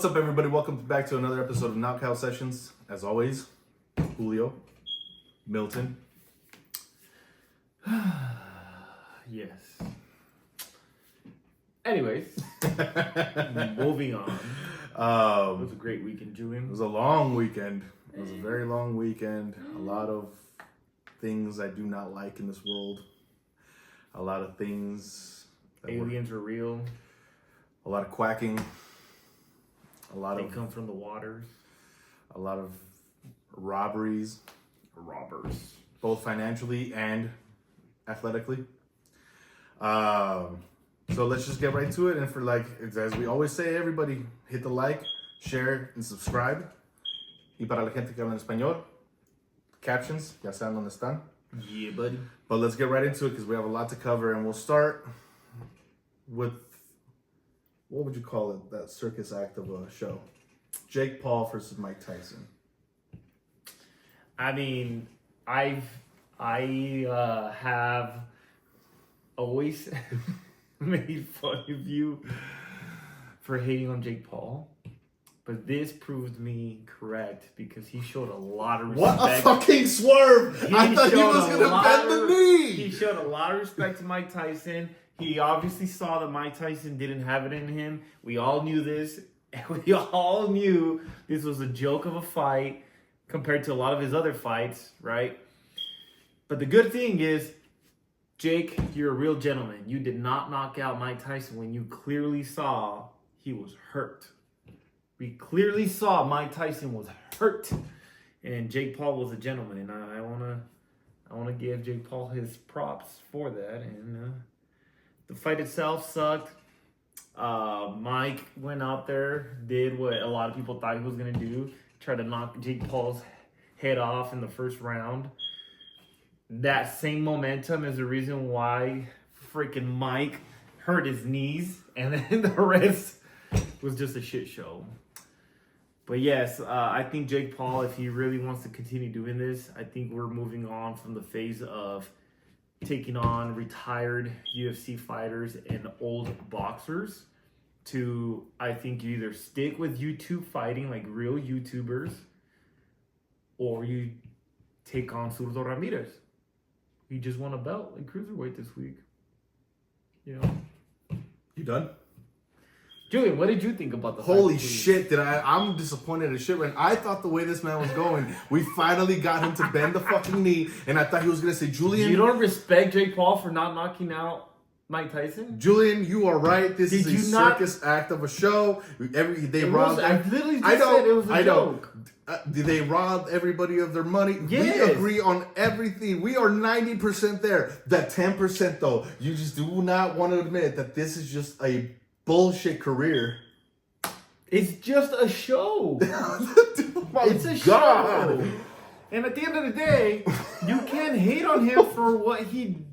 up, everybody? Welcome back to another episode of Knockout Sessions. As always, Julio, Milton. Yes. Anyways, moving on. It was a great weekend, Julian. It was a long weekend. It was a very long weekend. A lot of things I do not like in this world. A lot of things. Aliens are real. A lot of quacking. They come from the waters. A lot of robberies. Robbers. Both financially and athletically. So let's just get right to it. And for as we always say, everybody, hit the like, share, and subscribe. Y para la gente que habla en español, captions, ya saben dónde están. Yeah, buddy. But let's get right into it because we have a lot to cover. And we'll start with, what would you call it, that circus act of a show? Jake Paul versus Mike Tyson. I mean, I have always made fun of you for hating on Jake Paul, but this proved me correct because he showed a lot of respect. What a fucking swerve! I thought he was gonna bend the knee. He showed a lot of respect to Mike Tyson. He obviously saw that Mike Tyson didn't have it in him. We all knew this. We all knew this was a joke of a fight compared to a lot of his other fights, right? But the good thing is, Jake, you're a real gentleman. You did not knock out Mike Tyson when you clearly saw he was hurt. We clearly saw Mike Tyson was hurt, and Jake Paul was a gentleman. And I wanna give Jake Paul his props for that. And the fight itself sucked. Mike went out there, did what a lot of people thought he was gonna do, try to knock Jake Paul's head off in the first round. That same momentum is the reason why freaking Mike hurt his knees, and then the rest was just a shit show. But yes, I think Jake Paul, if he really wants to continue doing this, I think we're moving on from the phase of taking on retired UFC fighters and old boxers to, I think, you either stick with YouTube fighting like real YouTubers, or you take on Zurdo Ramirez. He just won a belt in cruiserweight this week. You know. You done? Julian, what did you think about the Holy fight? shit, I'm disappointed as shit, man. I thought the way this man was going, we finally got him to bend the fucking knee, and I thought he was going to say, Julian... You don't respect Jake Paul for not knocking out Mike Tyson? Julian, you are right. This is a circus act of a show. I literally just said it was a joke. They robbed everybody of their money. Yes. We agree on everything. We are 90% there. That 10%, though, you just do not want to admit that this is just a bullshit career. It's just a show. It's a show. And at the end of the day, you can't hate on him for what he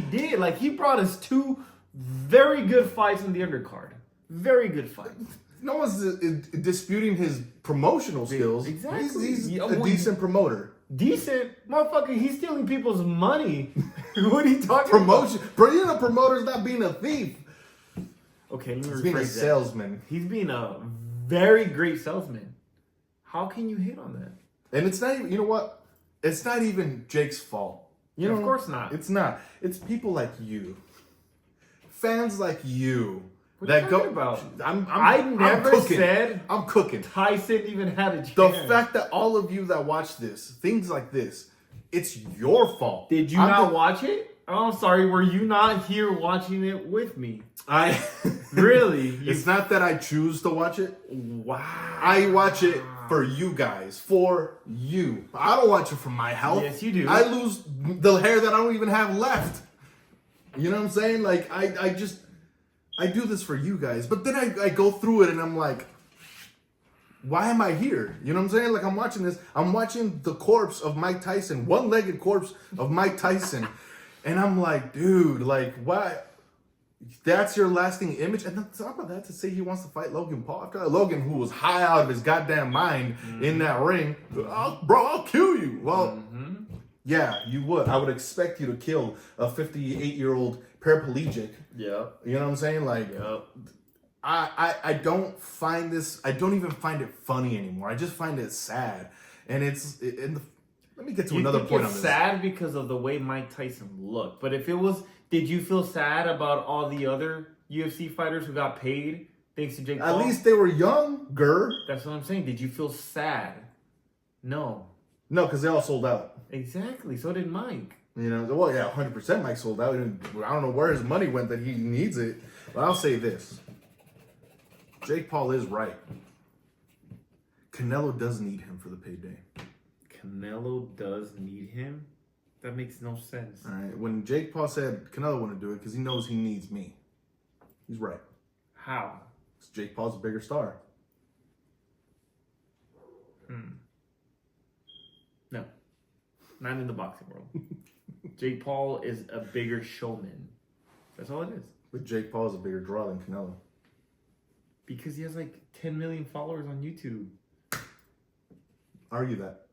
did. Like, he brought us two very good fights in the undercard. Very good fights. No one's disputing his promotional skills. Exactly. He's a decent promoter. Decent? Motherfucker, he's stealing people's money. What are you talking Promotion. about? Being a promoter's not being a thief. Okay, let me He's being a salesman. He's being a very great salesman. How can you hate on that? And it's not even, you know what? It's not even Jake's fault. You know, of course not. It's not. It's people like you. Fans like you. What are you talking about? I never said I'm cooking. Tyson even had a chance. The fact that all of you that watch this, things like this, it's your fault. Did you not watch it? Oh, I'm sorry. Were you not here watching it with me? Really? It's not that I choose to watch it. Wow. I watch it for you guys. For you. I don't watch it for my health. Yes, you do. I lose the hair that I don't even have left. You know what I'm saying? Like, I do this for you guys. But then I go through it and I'm like, why am I here? You know what I'm saying? Like, I'm watching this. I'm watching the corpse of Mike Tyson. One-legged corpse of Mike Tyson. And I'm like, dude, like, why? That's your lasting image? And then talk about that to say he wants to fight Logan Paul. After Logan, who was high out of his goddamn mind in that ring, I'll kill you. Well, yeah, you would. I would expect you to kill a 58-year-old paraplegic. Yeah. You know what I'm saying? Like, I don't find this. I don't even find it funny anymore. I just find it sad, and let me get to another point on this. Sad because of the way Mike Tyson looked, but if it was, did you feel sad about all the other UFC fighters who got paid thanks to Jake Paul? At least they were younger. That's what I'm saying. Did you feel sad? No. No, because they all sold out. Exactly. So did Mike. You know, well, yeah, 100% Mike sold out. I don't know where his money went that he needs it. But I'll say this. Jake Paul is right. Canelo does need him for the payday. Canelo does need him? That makes no sense. All right. When Jake Paul said Canelo wouldn't do it because he knows he needs me. He's right. How? Jake Paul's a bigger star. No. Not in the boxing world. Jake Paul is a bigger showman. That's all it is. But Jake Paul is a bigger draw than Canelo. Because he has like 10 million followers on YouTube. Argue that.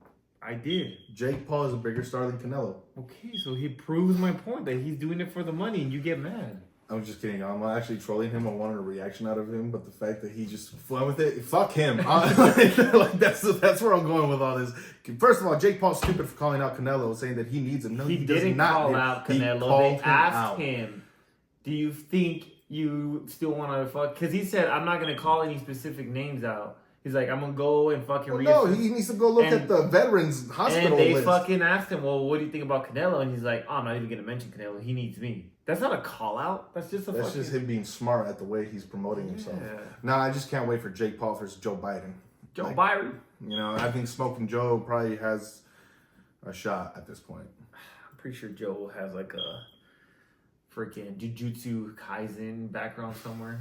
I did. Jake Paul is a bigger star than Canelo. Okay, so he proves my point that he's doing it for the money and you get mad. I'm just kidding. I'm actually trolling him. I wanted a reaction out of him, but the fact that he just went with it, fuck him. Like that's where I'm going with all this. First of all, Jake Paul's stupid for calling out Canelo, saying that he needs him. No, He does didn't not. call out He Canelo. called They asked out. him, do you think you still want to fuck? Because he said, I'm not going to call any specific names out. He's like, I'm going to go and fucking Well, no, he needs to go look at the veterans hospital And they list. fucking asked him, well, what do you think about Canelo? And he's like, oh, I'm not even going to mention Canelo. He needs me. That's not a call out. That's just That's just him being smart at the way he's promoting himself. Yeah. No, I just can't wait for Jake Paul versus Joe Biden. Joe Biden. You know, I think Smoking Joe probably has a shot at this point. I'm pretty sure Joe has like a freaking Jujutsu Kaisen background somewhere.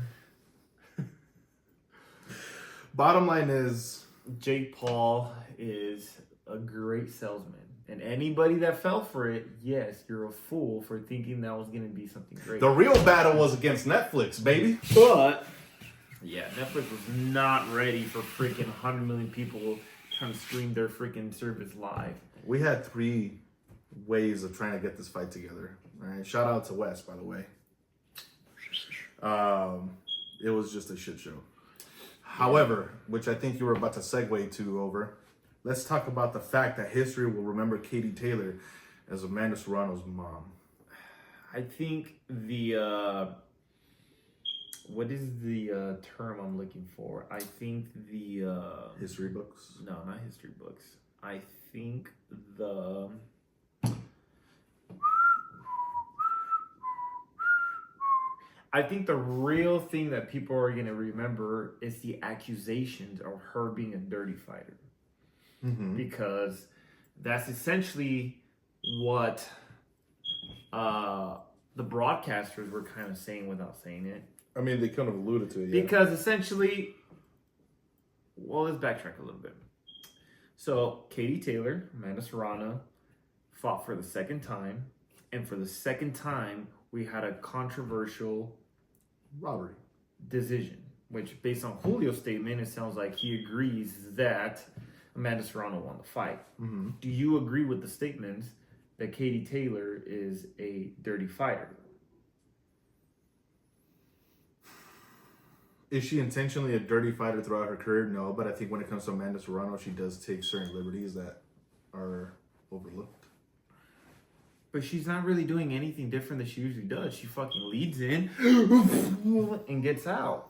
Bottom line is, Jake Paul is a great salesman. And anybody that fell for it, yes, you're a fool for thinking that was going to be something great. the real battle was against Netflix, baby. But, yeah, Netflix was not ready for freaking 100 million people trying to stream their freaking service live. We had 3 ways of trying to get this fight together. All right, shout out to Wes, by the way. It was just a shit show. However, which I think you were about to segue to over, let's talk about the fact that history will remember Katie Taylor as Amanda Serrano's mom. I think the what is the term I'm looking for? I think the History books? no, not history books. I think the real thing that people are going to remember is the accusations of her being a dirty fighter. Mm-hmm. Because that's essentially what the broadcasters were kind of saying without saying it. I mean, they kind of alluded to it, yeah. Because essentially, well, let's backtrack a little bit. So, Katie Taylor, Amanda Serrano, fought for the second time. And for the second time, we had a controversial Robbery. decision. Which, based on Julio's statement, it sounds like he agrees that Amanda Serrano won the fight. Mm-hmm. Do you agree with the statement that Katie Taylor is a dirty fighter? Is she intentionally a dirty fighter throughout her career? No, but I think when it comes to Amanda Serrano, she does take certain liberties that are overlooked. But she's not really doing anything different than she usually does. She fucking leads in and gets out.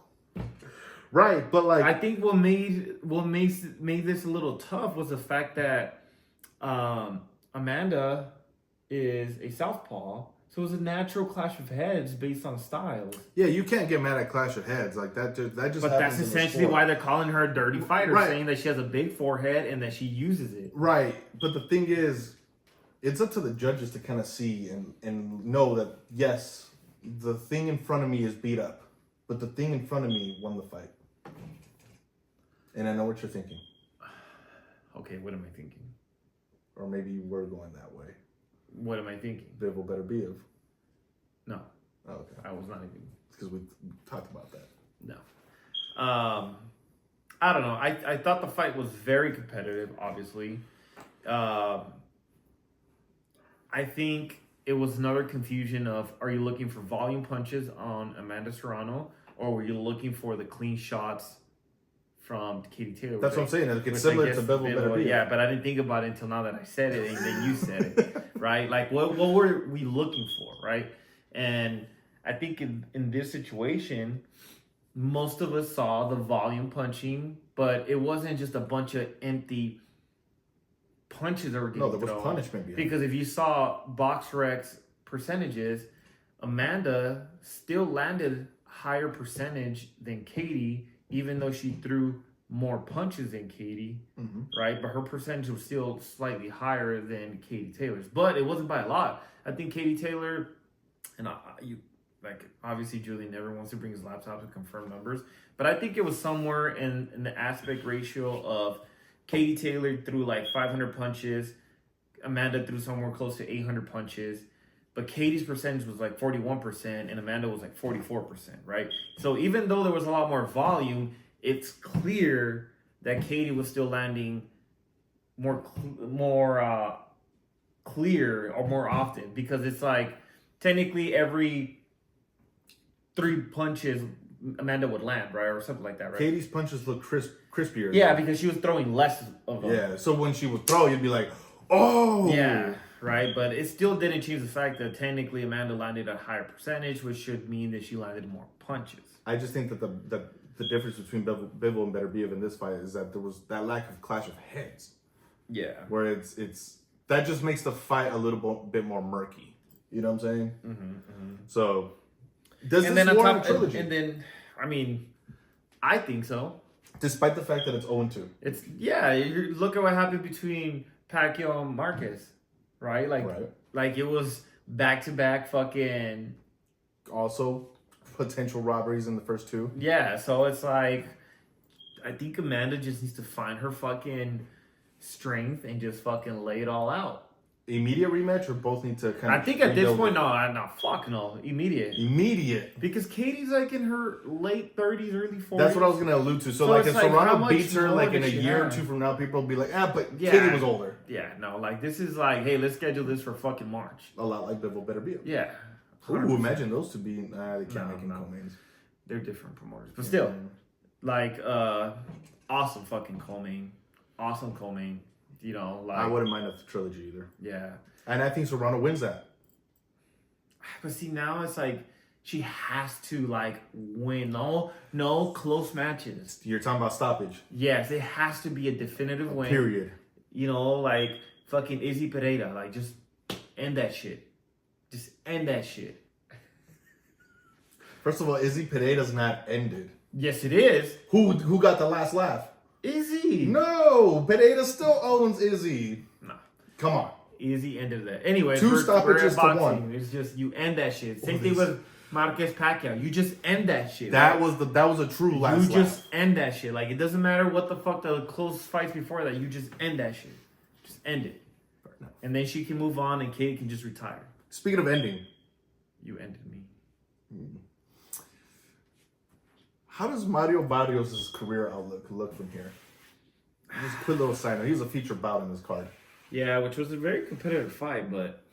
Right, but like I think what made this a little tough was the fact that Amanda is a southpaw, so it was a natural clash of heads based on styles. yeah, you can't get mad at clash of heads like that. Just But happens that's in the essentially sport. why they're calling her a dirty fighter, Right. saying that she has a big forehead and that she uses it. Right, but the thing is, it's up to the judges to kind of see and know that yes, the thing in front of me is beat up, but the thing in front of me won the fight. And I know what you're thinking, Okay, what am I thinking? or maybe you were going that way. What am I thinking? Biv will better be of. No, Oh, okay, I was not even. because we talked about that. No. I don't know. I thought the fight was very competitive, obviously. I think it was another confusion of, are you looking for volume punches on Amanda Serrano, or were you looking for the clean shots from Katie Taylor? That's what I'm saying. It's similar to Bivol Better Be. Yeah, but I didn't think about it until now that I said it, and then you said it, right? Like, what were we looking for, right? And I think in this situation, most of us saw the volume punching, but it wasn't just a bunch of empty punches that were getting thrown. No, there was punishment behind it. Because if you saw BoxRec's percentages, Amanda still landed higher percentage than Katie, even though she threw more punches than Katie, right? But her percentage was still slightly higher than Katie Taylor's. But it wasn't by a lot. I think Katie Taylor, and obviously Julian never wants to bring his laptop to confirm numbers, but I think it was somewhere in the aspect ratio of Katie Taylor threw like 500 punches, Amanda threw somewhere close to 800 punches, but Katie's percentage was like 41% and Amanda was like 44%, right? So even though there was a lot more volume, it's clear that Katie was still landing more clear or more often, because it's like technically every 3 punches Amanda would land, right? Or something like that, right? Katie's punches look crispier. Yeah, because she was throwing less of them. Yeah, so when she would throw, you'd be like, oh! Yeah, right? But it still didn't change the fact that technically Amanda landed a higher percentage, which should mean that she landed more punches. I just think that the difference between Bivol and Better Be in this fight is that there was that lack of clash of heads. Yeah. Where it's that just makes the fight a little bit more murky. You know what I'm saying? So... Does and this then warrant a trilogy? And then, I mean, I think so. Despite the fact that it's 0-2. You look at what happened between Pacquiao and Marquez, right? Like it was back-to-back fucking... Also, potential robberies in the first 2. Yeah, so it's like, I think Amanda just needs to find her fucking strength and just fucking lay it all out. Immediate rematch, or both need to kind of... I think at this point, fuck no. Immediate. Because Katie's like in her late 30s, early 40s. That's what I was going to allude to. So like if Serrano beats her like in a year or 2 from now, people will be like, but Katie was older. Yeah, no, like this is like, hey, let's schedule this for fucking March. A lot like Bivol Better Be. Yeah. 100%. Ooh, imagine those two being... they can't make co-mains. They're different promoters. But still, like, awesome fucking co-main. Awesome co-main. You know, like... I wouldn't mind a trilogy either. Yeah. And I think Serrano wins that. But see, now it's like, she has to, like, win. No close matches. You're talking about stoppage. Yes, it has to be a definitive win. Period. You know, like, fucking Izzy Pereira. Like, just end that shit. Just end that shit. First of all, Izzy Pereira's not ended. Yes, it is. Who got the last laugh? Izzy. No, Pereira still owns Izzy. No. Come on. Izzy ended that. Anyway, 2 stoppages to 1. It's just, you end that shit. Same thing with Marquez Pacquiao. You just end that shit. That was a true last laugh. You just end that shit. Like, it doesn't matter what the fuck the close fights before that. You just end that shit. Just end it. And then she can move on and Katie can just retire. Speaking of ending. You ended me. How does Mario Barrios' career outlook look from here? Just a quick little side note. He was a featured bout in this card. Yeah, which was a very competitive fight, but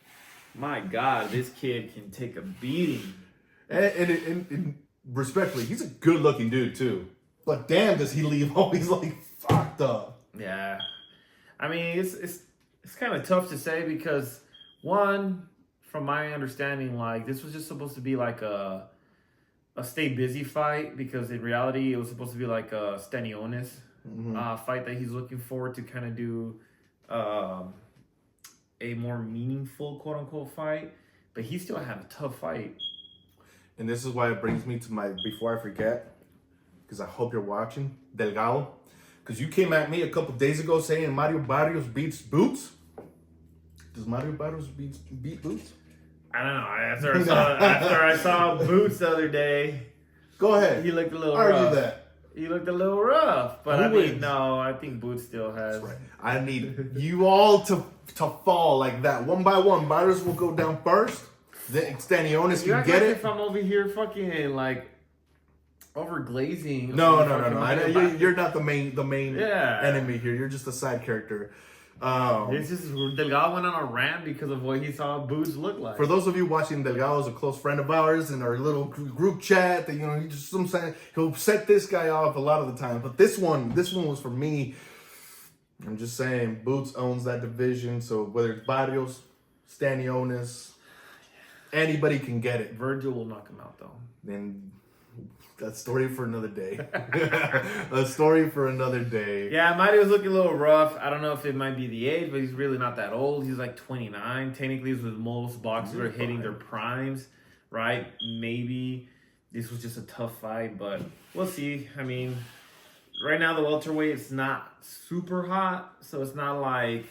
my God, this kid can take a beating. And respectfully, he's a good-looking dude, too. But damn, does he leave always, like, fucked up. Yeah. I mean, it's kind of tough to say because, one, from my understanding, like, this was just supposed to be like a stay busy fight, because in reality, it was supposed to be like a Stanionis fight that he's looking forward to kind of do a more meaningful, quote unquote, fight. But he still had a tough fight. And this is why it brings me to my, before I forget, because I hope you're watching, Delgado. Because you came at me a couple days ago saying Mario Barrios beats Boots. Does Mario Barrios beat Boots? I don't know. After I saw Boots the other day, go ahead. He looked a little rough. Argue that. He looked a little rough, but I think Boots still has. That's right. I need you all to fall like that, one by one. Barrios will go down first. Then Stanionis can get it. If I'm over here fucking like over glazing. No. You're not the main enemy here. You're just a side character. This is Delgado went on a rant because of what he saw Boots look like. For those of you watching, Delgado is a close friend of ours in our little group chat. That he just sometimes he'll set this guy off a lot of the time. But this one was for me. I'm just saying, Boots owns that division. So whether it's Barrios, Stanionis, anybody can get it. Virgil will knock him out though. And that's story for another day. A story for another day. Yeah, Mario's looking a little rough. I don't know if it might be the age, but he's really not that old. He's like 29. Technically, this was most boxers are hitting their primes, right? Maybe this was just a tough fight, but we'll see. I mean, right now the welterweight is not super hot, so it's not like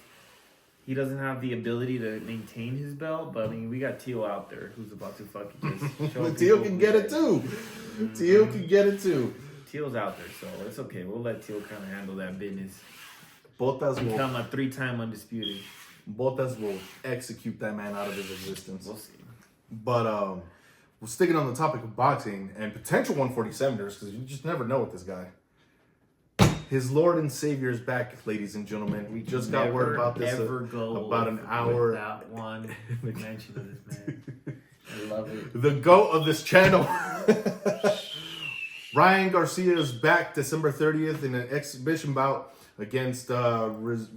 he doesn't have the ability to maintain his belt. But I mean, we got Teal out there who's about to fucking just show Teal can get it too. Teal can get it too. Teal's out there, so it's okay. We'll let Teal kind of handle that business. Botas will Become a 3-time undisputed. Botas will execute that man out of his existence. We'll see. But we're sticking on the topic of boxing and potential 147ers because you just never know with this guy. His Lord and Savior is back, ladies and gentlemen. We just got word about this about an hour. Without one mention of this man. I love it. The GOAT of this channel. Ryan Garcia is back December 30th in an exhibition bout against Ryoya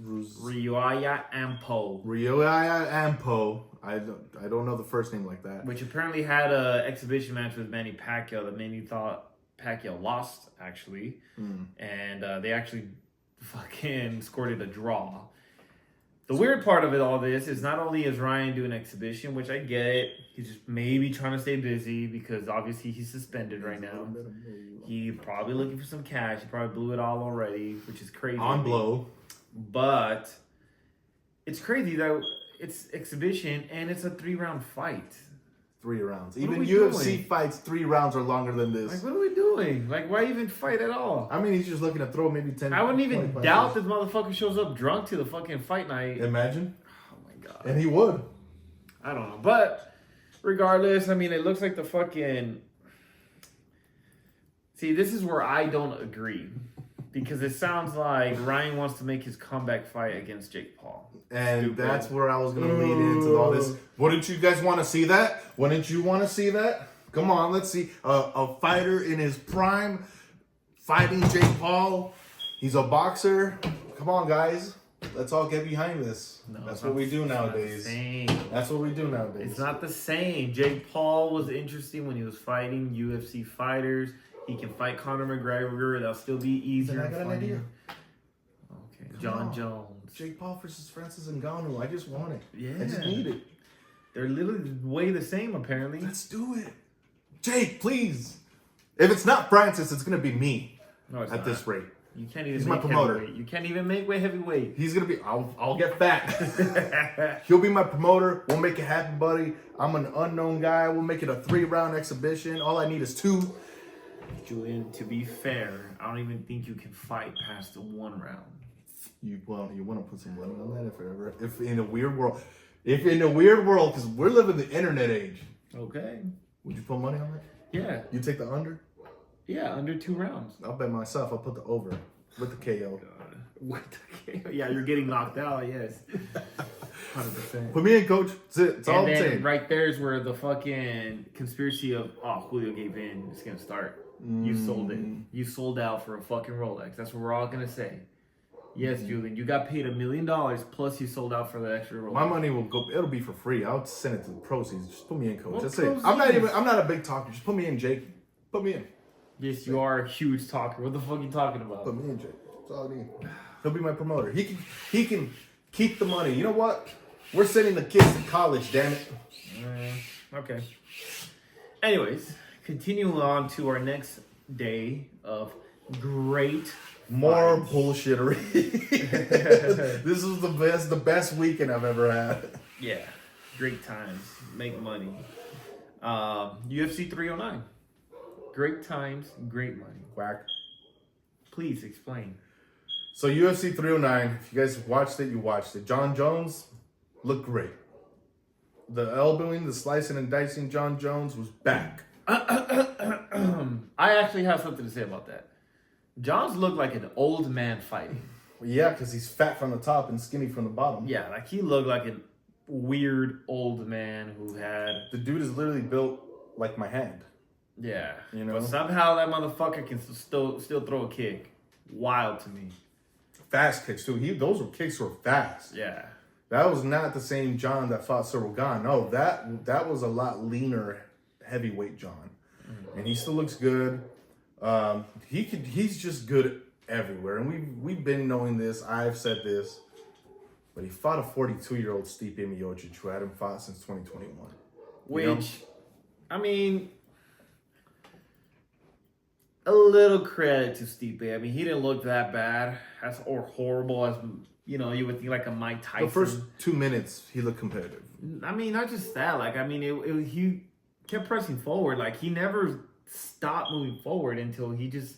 Ampo. Ryoya Ampo. I don't know the first name like that. Which apparently had an exhibition match with Manny Pacquiao that many thought Pacquiao lost, actually. And they actually fucking scored it a draw. The weird part of it all this is not only is Ryan doing an exhibition, which I get it. He's just maybe trying to stay busy because obviously he's suspended right now. He's probably looking for some cash. He probably blew it all already, which is crazy. On blow. But it's crazy that it's exhibition and it's a 3-round fight. 3 rounds. Even UFC doing? Fights 3 rounds are longer than this. Like, what are we doing? Like, why even fight at all? I mean, he's just looking to throw maybe 10. I wouldn't even doubt this motherfucker shows up drunk to the fucking fight night. Imagine. Oh my god. And he would. I don't know. But regardless, I mean, it looks like the fucking... See, this is where I don't agree. Because it sounds like Ryan wants to make his comeback fight against Jake Paul. And that's where I was going to lead into all this. Wouldn't you guys want to see that? Wouldn't you want to see that? Come on, let's see. A fighter in his prime fighting Jake Paul. He's a boxer. Come on, guys. Let's all get behind this. No, that's what we do nowadays. That's what we do nowadays. It's not the same. Jake Paul was interesting when he was fighting UFC fighters. He can fight Conor McGregor. That'll still be easier. Then I got an idea. Okay, John Jones. Jake Paul versus Francis Ngannou. I just want it. Yeah. I just need it. They're literally way the same, apparently. Let's do it. Jake, please. If it's not Francis, it's going to be me at this rate. You can't even He's make my promoter. heavyweight. You can't even make heavyweight. He's going to be, I'll get fat. He'll be my promoter. We'll make it happen, buddy. I'm an unknown guy. We'll make it a 3-round exhibition. All I need is 2. Julian, to be fair, I don't even think you can fight past the 1 round. You want to put some money on that if in a weird world, because we're living the internet age. Okay. Would you put money on that? Yeah. You take the under? Yeah, under 2 rounds. I'll bet myself. I'll put the over with the KO. With the KO? Yeah, you're getting knocked out. Yes. 100%. Put me in, coach. That's it. It's all I'm saying. Right there is where the fucking conspiracy of Julio gave in is gonna start. You sold it. You sold out for a fucking Rolex. That's what we're all gonna say. Yes, Julian, you got paid $1 million plus you sold out for the extra Rolex. My money will go. It'll be for free. I'll send it to the proceeds. Just put me in, coach. What That's proceeds? it. I'm not a big talker. Just put me in, Jake. Put me in. Yes, you are a huge talker. What the fuck are you talking about? Put me in, Jake. That's all I need. He'll be my promoter. He can keep the money. You know what? We're sending the kids to college. Damn it. Okay. Anyways, continuing on to our next day of great. More bullshittery. This was the best weekend I've ever had. Yeah, great times, make money. UFC 309, great times, great money. Whack. Please explain. So UFC 309, if you guys watched it, you watched it. John Jones looked great. The elbowing, the slicing and dicing John Jones was back. I actually have something to say about that. Johns looked like an old man fighting. Yeah, because he's fat from the top and skinny from the bottom. Yeah, like he looked like a weird old man who had. The dude is literally built like my hand. Yeah, you know. But somehow that motherfucker can still throw a kick. Wild to me. Fast kicks too. Those kicks were fast. Yeah. That was not the same John that fought Cyril Gane. No, that was a lot leaner, heavyweight John, and he still looks good. He's just good everywhere, and we've been knowing this. I've said this, but he fought a 42-year-old Stipe Miocic who hadn't fought since 2021. Which, I mean, a little credit to Stipe. I mean, he didn't look that bad or horrible as you would think like a Mike Tyson. The first 2 minutes, he looked competitive. I mean, not just that. Like, I mean, he kept pressing forward. Like, he never stopped moving forward until he just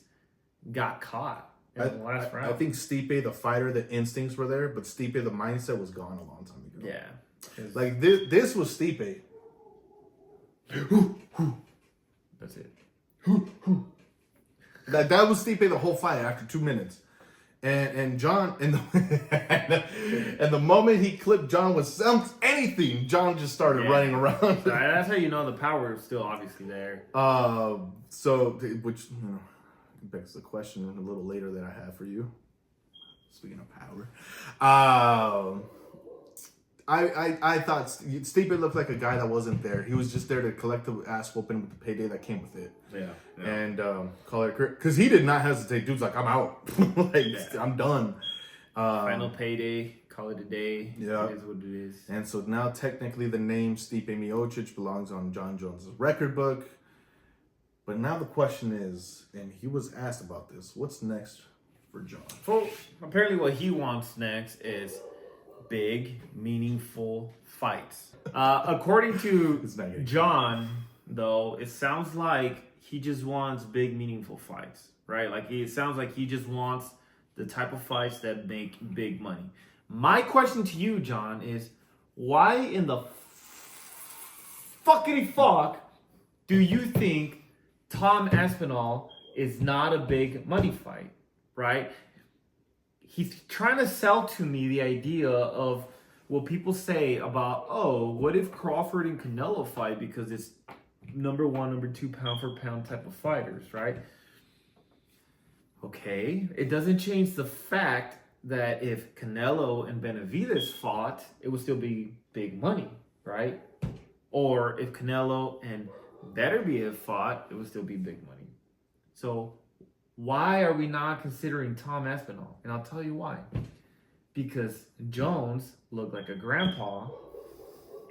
got caught in the last round. I think Stipe, the fighter, the instincts were there, but Stipe, the mindset was gone a long time ago. Yeah. Like, this was Stipe. That's it. That was Stipe the whole fight after 2 minutes. And John, and the moment he clipped John with anything, John just started running around. That's how you know the power is still obviously there. So, which, begs the question a little later that I have for you. Speaking of power. I thought Stipe looked like a guy that wasn't there. He was just there to collect the ass whooping with the payday that came with it. Yeah. And call it because he did not hesitate. Dude's like, I'm out. I'm done. Final payday. Call it a day. Yeah. It is what it is. And so now technically the name Stipe Miocic belongs on John Jones' record book. But now the question is, and he was asked about this, what's next for John? Well, apparently what he wants next is big, meaningful fights. According to John, though, it sounds like he just wants big, meaningful fights, right? Like, it sounds like he just wants the type of fights that make big money. My question to you, John, is why in the fuckity fuck do you think Tom Aspinall is not a big money fight, right? He's trying to sell to me the idea of what people say about, oh, what if Crawford and Canelo fight because it's number 1, number 2 pound for pound type of fighters, right? Okay, it doesn't change the fact that if Canelo and Benavidez fought, it would still be big money, right? Or if Canelo and Beterbiev fought, it would still be big money. So why are we not considering Tom Aspinall? And I'll tell you why. Because Jones looked like a grandpa,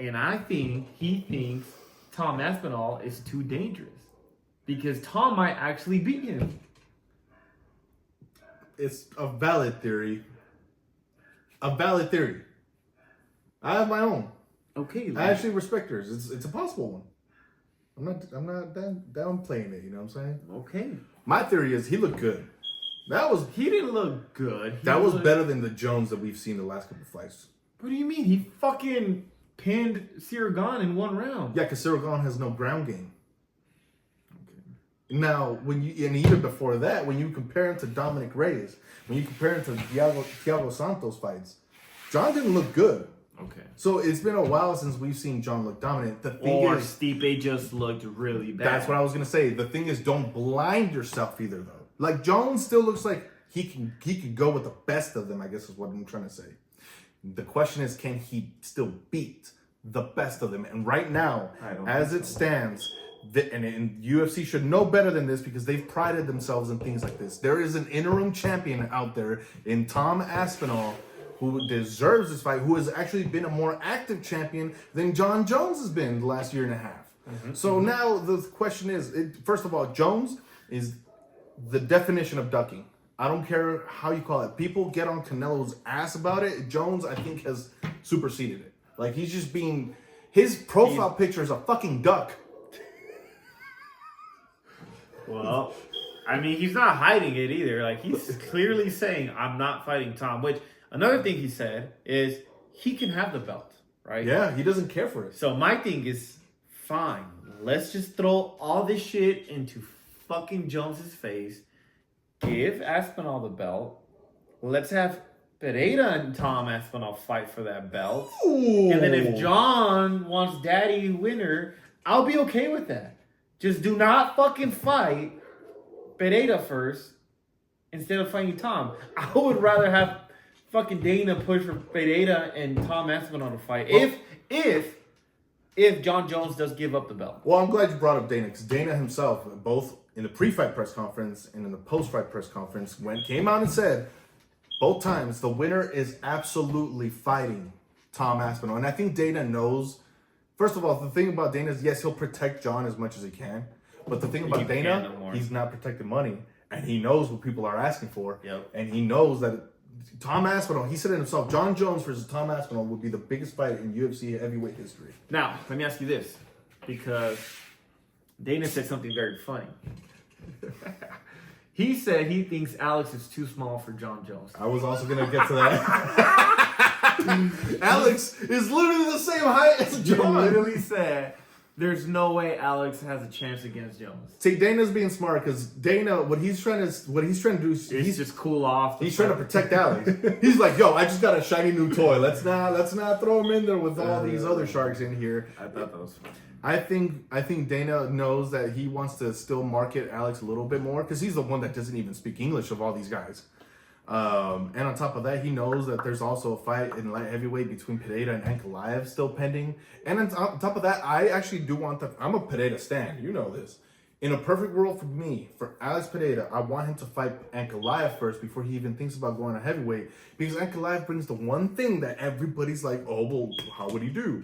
and I think he thinks Tom Aspinall is too dangerous. Because Tom might actually beat him. It's a valid theory. A valid theory. I have my own. Okay. I actually respect yours. It's a possible one. I'm not downplaying it, you know what I'm saying? Okay. My theory is he looked good. He didn't look good. That was better than the Jones that we've seen the last couple of fights. What do you mean? He fucking pinned Cyril Gane in 1 round. Yeah, because Cyril Gane has no ground game. Okay. Now, and even before that, when you compare him to Dominic Reyes, when you compare him to Thiago Santos fights, John didn't look good. Okay. So it's been a while since we've seen John look dominant. The thing or is, Stipe just looked really bad. That's what I was gonna say. The thing is, don't blind yourself either, though. Like, Jones still looks like he could go with the best of them, I guess is what I'm trying to say. The question is, can he still beat the best of them? And right now, as it stands, and UFC should know better than this because they've prided themselves in things like this. There is an interim champion out there in Tom Aspinall who deserves this fight, who has actually been a more active champion than John Jones has been the last year and a half. So now the question is, first of all, Jones is the definition of ducking. I don't care how you call it. People get on Canelo's ass about it. Jones, I think, has superseded it. Like, he's just being... His profile picture is a fucking duck. Well, I mean, he's not hiding it either. Like, he's clearly saying, I'm not fighting Tom. Which, another thing he said is he can have the belt, right? Yeah, he doesn't care for it. So my thing is, fine. Let's just throw all this shit into fucking Jones's face. Give Aspinall the belt. let's have Pereira and Tom Aspinall fight for that belt. Ooh. And then if John wants daddy winner, I'll be okay with that. Just do not fucking fight Pereira first instead of fighting Tom. I would rather have fucking Dana push for Pereira and Tom Aspinall to fight. If John Jones does give up the belt. Well, I'm glad you brought up Dana, because Dana himself, both in the pre-fight press conference and in the post-fight press conference, came out and said both times the winner is absolutely fighting Tom Aspinall. And I think Dana knows. First of all, the thing about Dana is, yes, he'll protect John as much as he can. But the thing about Dana, he's not protecting money. And he knows what people are asking for. Yep. And he knows that Tom Aspinall, he said it himself, John Jones versus Tom Aspinall would be the biggest fight in UFC heavyweight history. Now, let me ask you this. Because Dana said something very funny. He said he thinks Alex is too small for John Jones. I was also going to get to that. Alex is literally the same height as John. He literally said there's no way Alex has a chance against Jones. See, Dana's being smart, because Dana, what he's trying to do is He's just cool off. he's trying to protect Alex. He's like, yo, I just got a shiny new toy. Let's not throw him in there with all these other sharks in here. I thought that was funny. I think Dana knows that he wants to still market Alex a little bit more, because he's the one that doesn't even speak English of all these guys. And on top of that, he knows that there's also a fight in light heavyweight between Pereira and Ankalaev still pending. And on top of that, I actually do want I'm a Pereira stan. You know this. In a perfect world for me, for Alex Pereira, I want him to fight Ankalaev first before he even thinks about going to heavyweight. Because Ankalaev brings the one thing that everybody's like, oh, well, how would he do?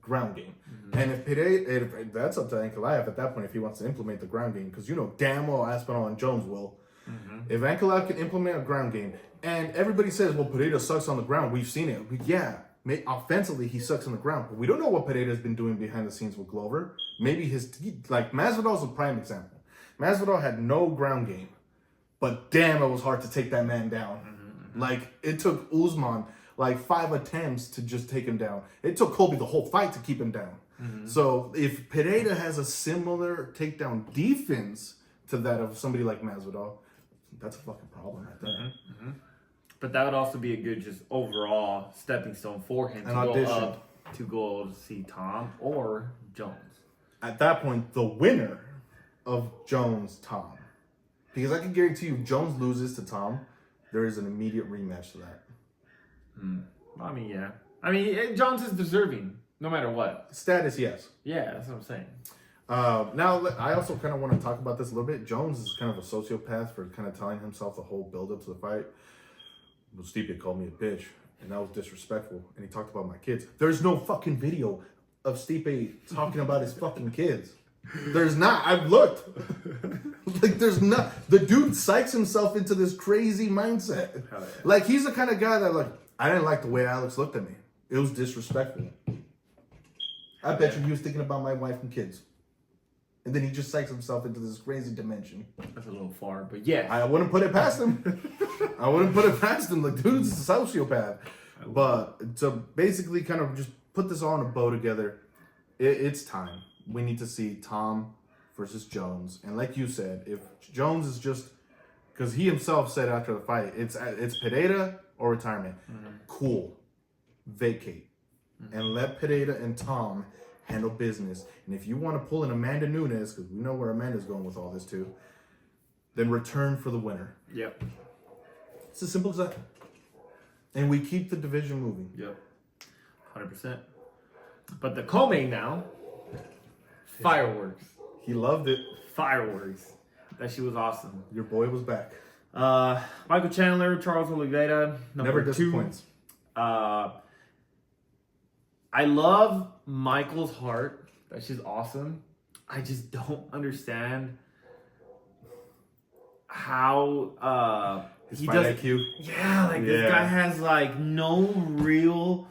Ground game. Mm-hmm. And if Pereira, if that's up to Ankalaev at that point, if he wants to implement the ground game, because damn well Aspinall and Jones will. Mm-hmm. If Ankalaev can implement a ground game, and everybody says, well, Pereira sucks on the ground, we've seen it. Offensively, he sucks on the ground, but we don't know what Pereira's been doing behind the scenes with Glover. Maybe Masvidal's a prime example. Masvidal had no ground game, but damn, it was hard to take that man down. Mm-hmm. Like, it took Usman 5 attempts to just take him down. It took Colby the whole fight to keep him down. Mm-hmm. So if Pereira has a similar takedown defense to that of somebody like Masvidal, that's a fucking problem right there. Mm-hmm. But that would also be a good just overall stepping stone for him to go to see Tom or Jones. At that point, the winner of Jones-Tom. Because I can guarantee you, if Jones loses to Tom, there is an immediate rematch to that. I mean, yeah. I mean, Jones is deserving, no matter what. Status, yes. Yeah, that's what I'm saying. Now, I also kind of want to talk about this a little bit. Jones is kind of a sociopath for kind of telling himself the whole build-up to the fight. Well, Stipe called me a bitch, and that was disrespectful. And he talked about my kids. There's no fucking video of Stipe talking about his fucking kids. There's not. I've looked. There's not. The dude psychs himself into this crazy mindset. Yeah. He's the kind of guy that, I didn't like the way Alex looked at me. It was disrespectful. I bet you he was thinking about my wife and kids. And then he just psychs himself into this crazy dimension. That's a little far, but yeah. I wouldn't put it past him. Dude's a sociopath. But to basically kind of just put this all in a bow together, it's time. We need to see Tom versus Jones. And like you said, if Jones is just... Because he himself said after the fight, it's Pereira or retirement. Mm-hmm. Cool. Vacate. Mm-hmm. And let Pereira and Tom handle business. And if you want to pull in Amanda Nunes, because we know where Amanda's going with all this too, then return for the winner. Yep. It's as simple as that. And we keep the division moving. Yep. 100%. But the co-main now, fireworks. He loved it. Fireworks. That shit was awesome. Your boy was back. Michael Chandler, Charles Oliveira, Never disappoints. I love Michael's heart. That shit's awesome. I just don't understand how his fight IQ. Yeah, this guy has no real.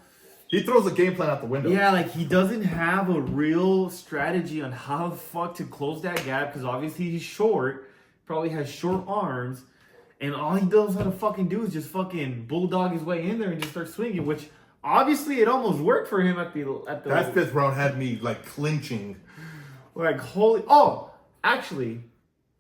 He throws the game plan out the window. Yeah, he doesn't have a real strategy on how the fuck to close that gap, because obviously he's short, probably has short arms, and all he knows how to fucking do is just fucking bulldog his way in there and just start swinging, which obviously it almost worked for him at the that fifth round had me clinching. Holy. Oh, actually,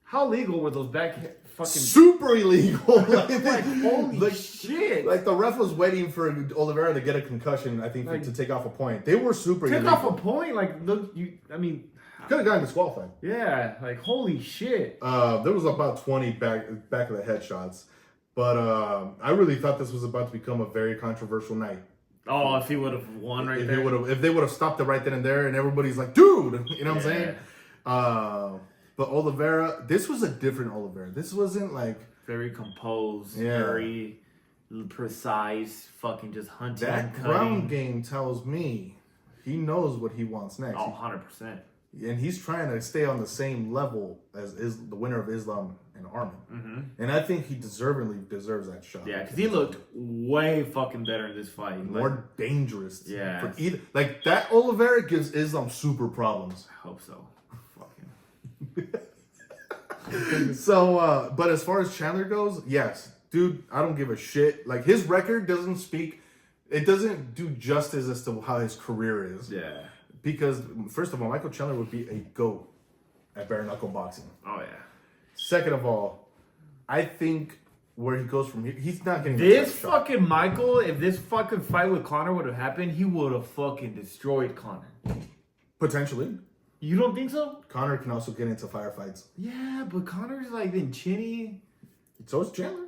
how legal were those back fucking super illegal. holy shit! Like the ref was waiting for Oliveira to get a concussion. I think to take off a point. They were super took illegal. off a point. Like look, I mean, could have gotten disqualified. Yeah, like holy shit. There was about 20 back of the headshots, but I really thought this was about to become a very controversial night. Oh, if he would have won right there. If they would have stopped it right then and there, and everybody's like, dude, you know what I'm saying? But Oliveira, this was a different Oliveira. This wasn't like very composed, very precise, fucking just hunting. That ground game tells me he knows what he wants next. Oh, 100%. And he's trying to stay on the same level as the winner of Islam and Arman. Mm-hmm. And I think he deserves that shot. Yeah, because he looked way fucking better in this fight. More dangerous. Yeah. For either, like, that Oliveira gives Islam super problems. I hope so. So, but as far as Chandler goes, yes. Dude, I don't give a shit. Like, his record doesn't do justice as to how his career is. Yeah. Because, first of all, Michael Chandler would be a GOAT at bare knuckle boxing. Oh, yeah. Second of all, I think where he goes from here, he's not getting this fucking Michael. If this fucking fight with Conor would have happened, he would have fucking destroyed Conor. Potentially. You don't think so? Conor can also get into firefights. Yeah, but Conor's like been chinny. So is Chandler.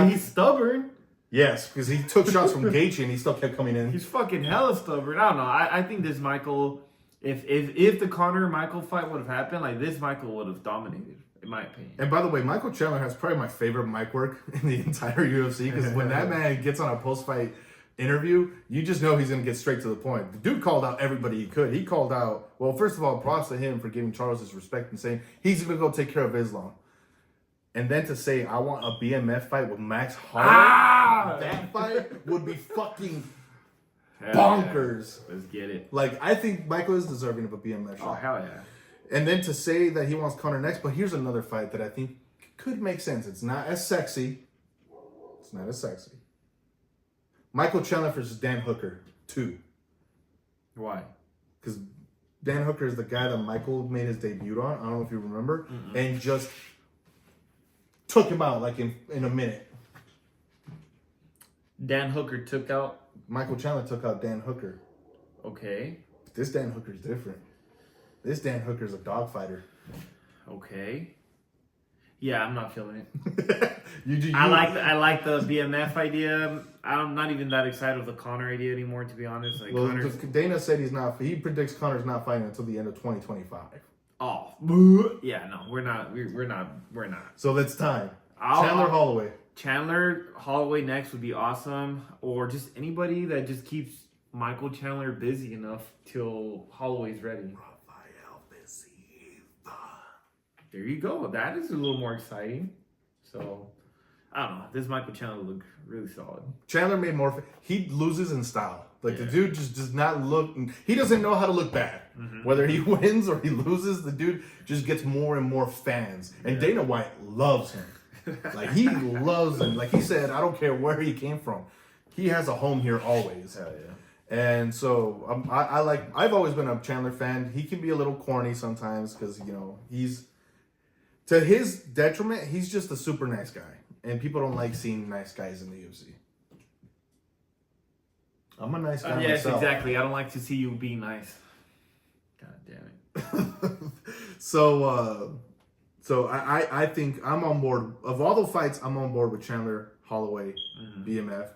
He's stubborn. Yes, because he took shots from Gaethje and he still kept coming in. He's fucking hella stubborn. I don't know. I think this Michael, if the Conor Michael fight would have happened, like this Michael would have dominated, in my opinion. And by the way, Michael Chandler has probably my favorite mic work in the entire UFC because when that man gets on a post-fight interview, you just know he's going to get straight to the point. The dude called out everybody he could. He called out, well, first of all, props to him for giving Charles his respect and saying he's going to go take care of Islam. And then to say, I want a BMF fight with Max Holloway, that fight would be fucking bonkers. Yeah. Let's get it. Like, I think Michael is deserving of a BMF shot. Oh, hell yeah. And then to say that he wants Conor next, but here's another fight that I think could make sense. It's not as sexy. Michael Chandler versus Dan Hooker, 2. Why? Because Dan Hooker is the guy that Michael made his debut on. I don't know if you remember. Mm-mm. And just took him out like in a minute. Dan Hooker took out? Michael Chandler took out Dan Hooker. Okay. This Dan Hooker's different. This Dan Hooker's a dog fighter. Okay. Yeah, I'm not feeling it. I like the BMF idea. I'm not even that excited with the Conor idea anymore, to be honest. Like, well, Dana said he predicts Conor's not fighting until the end of 2025. Oh, yeah, no, we're not. We're not. So it's time. Holloway. Chandler Holloway next would be awesome, or just anybody that just keeps Michael Chandler busy enough till Holloway's ready. There you go. That is a little more exciting. So, I don't know. This Michael Chandler looked really solid. Chandler made more. He loses in style. Like, the dude just does not look. He doesn't know how to look bad. Mm-hmm. Whether he wins or he loses, the dude just gets more and more fans. And Dana White loves him. Like, he loves him. Like he said, I don't care where he came from. He has a home here always. Hell yeah. And so, I've always been a Chandler fan. He can be a little corny sometimes because, he's. To his detriment, he's just a super nice guy. And people don't like seeing nice guys in the UFC. I'm a nice guy yes, myself. Exactly. I don't like to see you be nice. God damn it. So I think I'm on board. Of all the fights, I'm on board with Chandler, Holloway, BMF.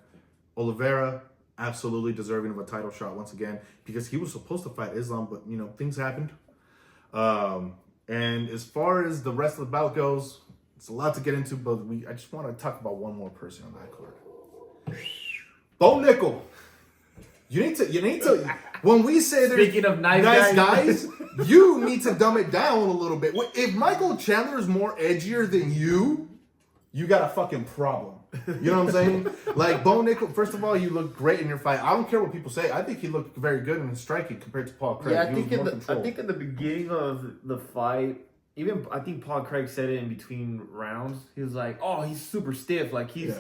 Oliveira, absolutely deserving of a title shot once again. Because he was supposed to fight Islam, but, things happened. And as far as the rest of the bout goes, it's a lot to get into, but I just want to talk about one more person on that card. Bo Nickel. You need to. When we say there's speaking of nice guys, you need to dumb it down a little bit. If Michael Chandler is more edgier than you got a fucking problem. You know what I'm saying? Like, Bo Nickel, first of all, you look great in your fight. I don't care what people say. I think he looked very good in striking compared to Paul Craig. Yeah, I think in the beginning of the fight, I think Paul Craig said it in between rounds. He was like, "Oh, he's super stiff. Like he's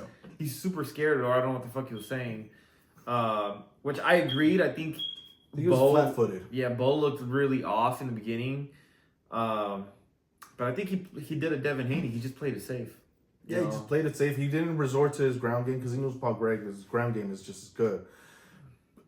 super scared," or I don't know what the fuck he was saying. Which I agreed. I think he was flat-footed. Yeah, Bo looked really off in the beginning. But I think he did a Devin Haney. He just played it safe. Yeah, he just played it safe. He didn't resort to his ground game because he knows Paul His ground game is just as good.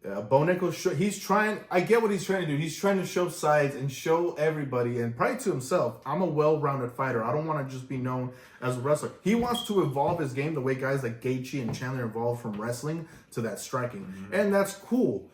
Bo Nickal, he's trying. I get what he's trying to do. He's trying to show sides and show everybody, and probably to himself, I'm a well-rounded fighter. I don't want to just be known as a wrestler. He wants to evolve his game the way guys like Gaethje and Chandler evolved from wrestling to that striking, and that's cool.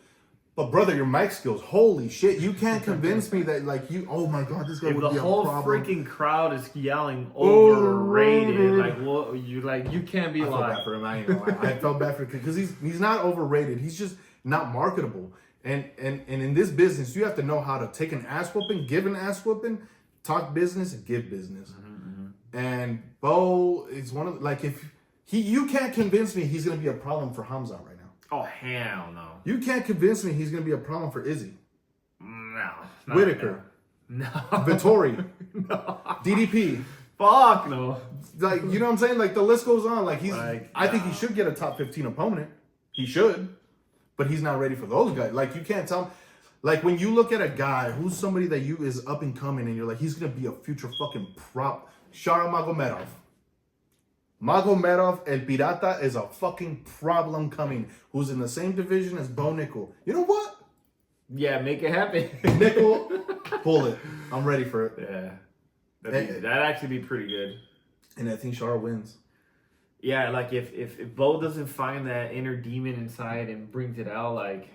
But brother, your mic skills, holy shit! You can't convince me that like you. Oh my god, this guy would be a problem. The whole freaking crowd is yelling overrated. Like what you can't be I felt bad for him. I ain't gonna lie. I felt bad for him because he's not overrated. He's just not marketable. And in this business, you have to know how to take an ass whooping, give an ass whooping, talk business, and give business. And Bo is one of like you can't convince me he's gonna be a problem for Hamza right now. Oh hell no! You can't convince me he's gonna be a problem for Izzy. No. Whitaker. No. Vittori. No. DDP. Fuck no. Like, you know what I'm saying? Like, the list goes on. Like, I think he no. should get a top 15 opponent. He should. But he's not ready for those guys. Like, you can't tell. Like, when you look at a guy who's somebody that you is up and coming and you're like, he's going to be a future fucking prop. Shara Magomedov. Magomedov, El Pirata, is a fucking problem coming. Who's in the same division as Bo Nickal. You know what? Yeah, make it happen. Nickal, pull it. I'm ready for it. Yeah. That'd actually be pretty good. And I think Shara wins. Yeah, like if Bo doesn't find that inner demon inside and brings it out, like,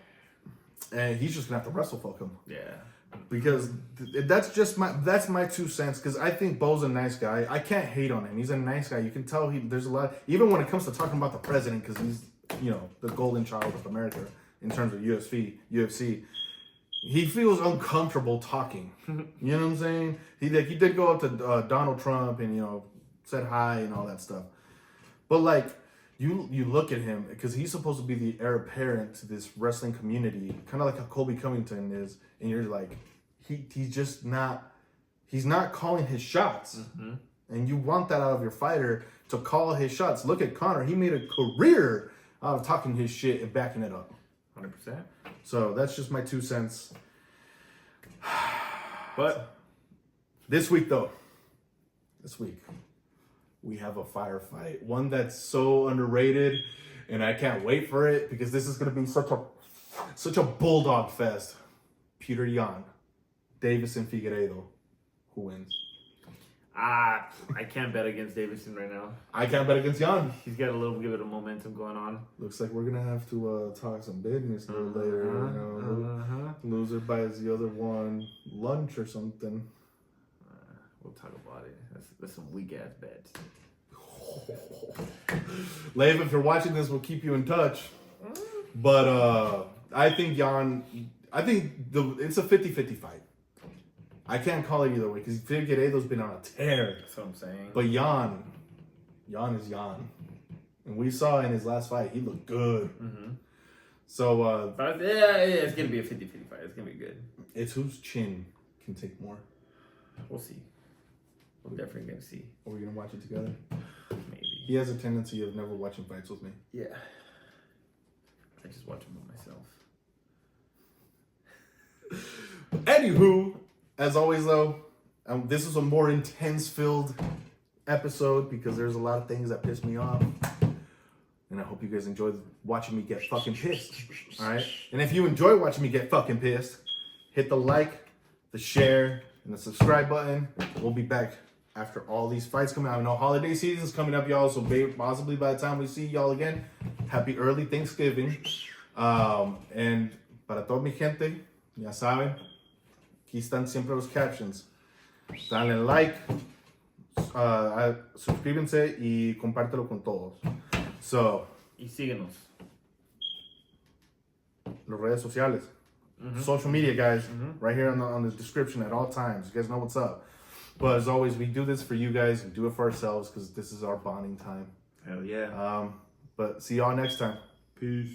and he's just gonna have to wrestle fuck him. Yeah. Because that's my 2 cents. Because I think Bo's a nice guy. I can't hate on him. He's a nice guy. You can tell there's a lot. Even when it comes to talking about the president, because he's the golden child of America in terms of UFC. He feels uncomfortable talking. You know what I'm saying? He did go up to Donald Trump and said hi and all that stuff. But like you look at him because he's supposed to be the heir apparent to this wrestling community, kind of like how Colby Covington is, and you're like he's just not. He's not calling his shots, and you want that out of your fighter to call his shots. Look at Conor; he made a career out of talking his shit and backing it up. 100%. So that's just my 2 cents. But this week, we have a firefight. One that's so underrated, and I can't wait for it because this is going to be such a bulldog fest. Peter Yan, Davison Figueiredo. Who wins? I can't bet against Davison right now. I can't bet against Yan. He's got a little bit of momentum going on. Looks like we're gonna have to talk some business a little later. Loser buys the other one lunch or something. We'll talk about it. That's some weak ass bets. Lev, if you're watching this, we'll keep you in touch. But I think Yan. It's a 50-50 fight. I can't call it either way because Figueiredo's been on a tear. That's what I'm saying. But Yan is Yan. And we saw in his last fight, he looked good. So, but it's going to be a 50-50 fight. It's going to be good. It's whose chin can take more. We'll see. We're definitely going to see. Are we going to watch it together? Maybe. He has a tendency of never watching fights with me. Yeah. I just watch them with myself. Anywho, as always, though, this is a more intense-filled episode because there's a lot of things that piss me off. And I hope you guys enjoyed watching me get fucking pissed. All right? And if you enjoy watching me get fucking pissed, hit the like, the share, and the subscribe button. We'll be back after all these fights coming out. I know holiday season's coming up, y'all, so possibly by the time we see y'all again, happy early Thanksgiving. And para toda mi gente, ya saben, aquí están siempre los captions. Dale like, suscríbanse y compártelo con todos. So, y síguenos. Las redes sociales. Social media, guys, right here on the description at all times. You guys know what's up. But as always, we do this for you guys. We do it for ourselves because this is our bonding time. Hell yeah. But see y'all next time. Peace.